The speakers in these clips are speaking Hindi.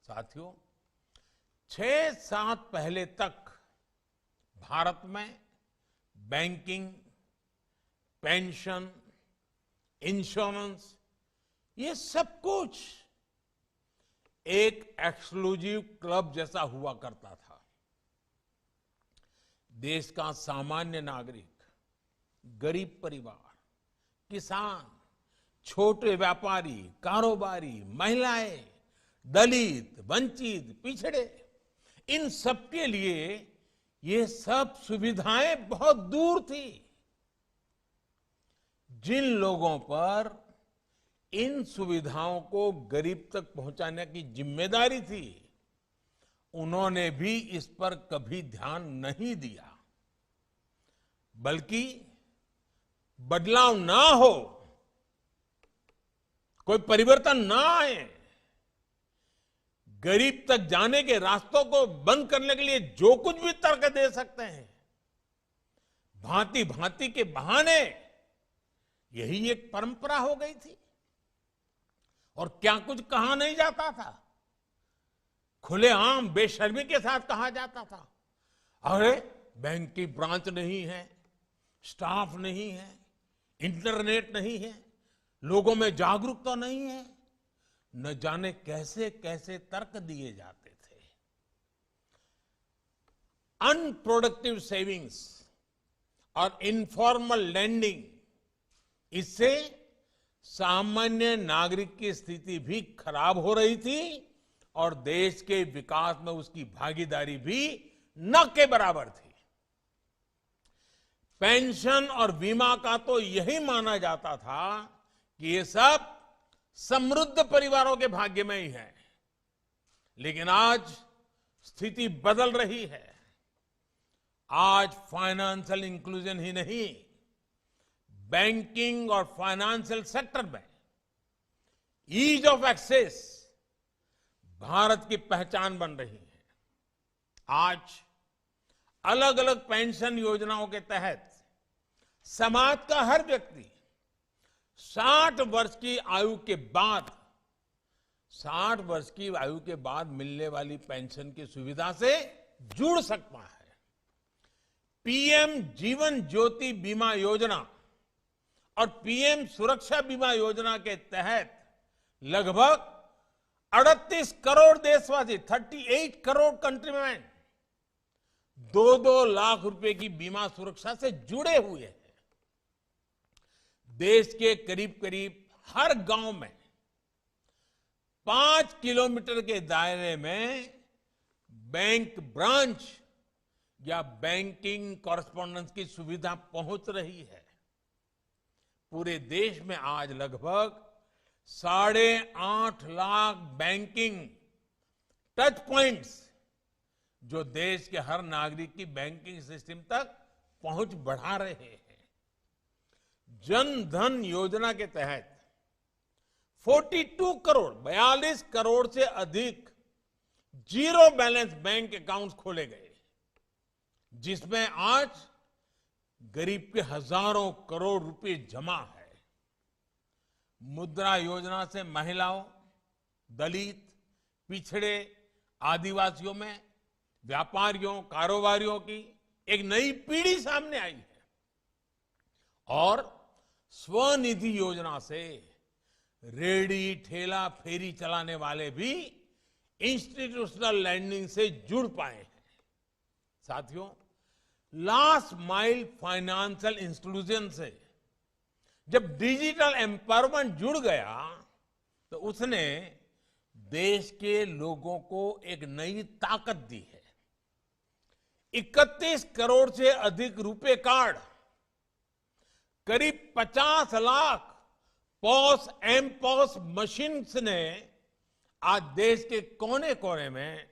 साथियों, 6-7 पहले तक भारत में बैंकिंग, पेंशन, इंश्योरेंस, ये सब कुछ एक एक्सक्लूसिव क्लब जैसा हुआ करता था। देश का सामान्य नागरिक, गरीब परिवार, किसान, छोटे व्यापारी, कारोबारी, महिलाएं, दलित, वंचित, पिछड़े, इन सबके लिए ये सब सुविधाएं बहुत दूर थी। जिन लोगों पर इन सुविधाओं को गरीब तक पहुंचाने की जिम्मेदारी थी, उन्होंने भी इस पर कभी ध्यान नहीं दिया, बल्कि बदलाव ना हो, कोई परिवर्तन ना आए, गरीब तक जाने के रास्तों को बंद करने के लिए जो कुछ भी तर्क दे सकते हैं, भांति भांति के बहाने, यही एक परंपरा हो गई थी। और क्या कुछ कहा नहीं जाता था, खुलेआम बेशर्मी के साथ कहा जाता था, अरे बैंक की ब्रांच नहीं है, स्टाफ नहीं है, इंटरनेट नहीं है, लोगों में जागरूकता नहीं है, न जाने कैसे कैसे तर्क दिए जाते थे। अनप्रोडक्टिव सेविंग्स और इनफॉर्मल लैंडिंग, इससे सामान्य नागरिक की स्थिति भी खराब हो रही थी और देश के विकास में उसकी भागीदारी भी न के बराबर थी। पेंशन और बीमा का तो यही माना जाता था कि ये सब समृद्ध परिवारों के भाग्य में ही है, लेकिन आज स्थिति बदल रही है। आज फाइनेंशियल इंक्लूजन ही नहीं, बैंकिंग और फाइनेंशियल सेक्टर में ईज ऑफ एक्सेस भारत की पहचान बन रही है। आज अलग अलग पेंशन योजनाओं के तहत समाज का हर व्यक्ति 60 वर्ष की आयु के बाद 60 वर्ष की आयु के बाद मिलने वाली पेंशन की सुविधा से जुड़ सकता है। पीएम जीवन ज्योति बीमा योजना और पीएम सुरक्षा बीमा योजना के तहत लगभग 38 करोड़ देशवासी, 38 करोड़ कंट्रीमैन 2-2 लाख रुपए की बीमा सुरक्षा से जुड़े हुए हैं। देश के करीब करीब हर गांव में 5 किलोमीटर के दायरे में बैंक ब्रांच या बैंकिंग कॉरेस्पॉन्डेंस की सुविधा पहुंच रही है। पूरे देश में आज लगभग 8.5 लाख बैंकिंग टच पॉइंट्स, जो देश के हर नागरिक की बैंकिंग सिस्टम तक पहुंच बढ़ा रहे हैं। जन धन योजना के तहत 42 करोड़ से अधिक जीरो बैलेंस बैंक अकाउंट्स खोले गए, जिसमें आज गरीब के हजारों करोड़ रुपए जमा है। मुद्रा योजना से महिलाओं, दलित, पिछड़े, आदिवासियों में व्यापारियों, कारोबारियों की एक नई पीढ़ी सामने आई है। और स्वनिधि योजना से रेहड़ी, ठेला, फेरी चलाने वाले भी इंस्टीट्यूशनल लैंडिंग से जुड़ पाए हैं। साथियों, लास्ट माइल फाइनेंशियल इंक्लूजन से जब डिजिटल एम्पावरमेंट जुड़ गया, तो उसने देश के लोगों को एक नई ताकत दी है। 31 करोड़ से अधिक रुपए कार्ड, करीब 50 lakh POS M POS machines ने आज देश के कोने कोने में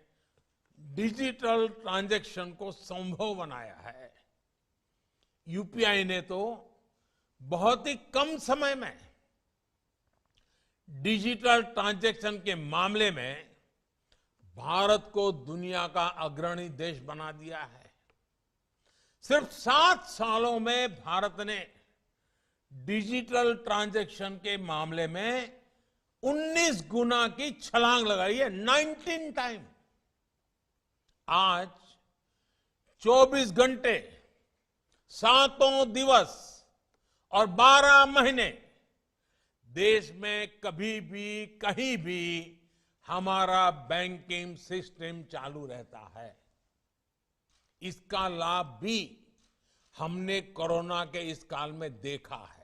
डिजिटल ट्रांजैक्शन को संभव बनाया है। यूपीआई ने तो बहुत ही कम समय में डिजिटल ट्रांजैक्शन के मामले में भारत को दुनिया का अग्रणी देश बना दिया है। सिर्फ 7 सालों में भारत ने डिजिटल ट्रांजैक्शन के मामले में 19 गुना की छलांग लगाई है, 19 टाइम। आज 24 घंटे, 7 दिवस और 12 महीने देश में कभी भी कहीं भी हमारा बैंकिंग सिस्टम चालू रहता है। इसका लाभ भी हमने कोरोना के इस काल में देखा है।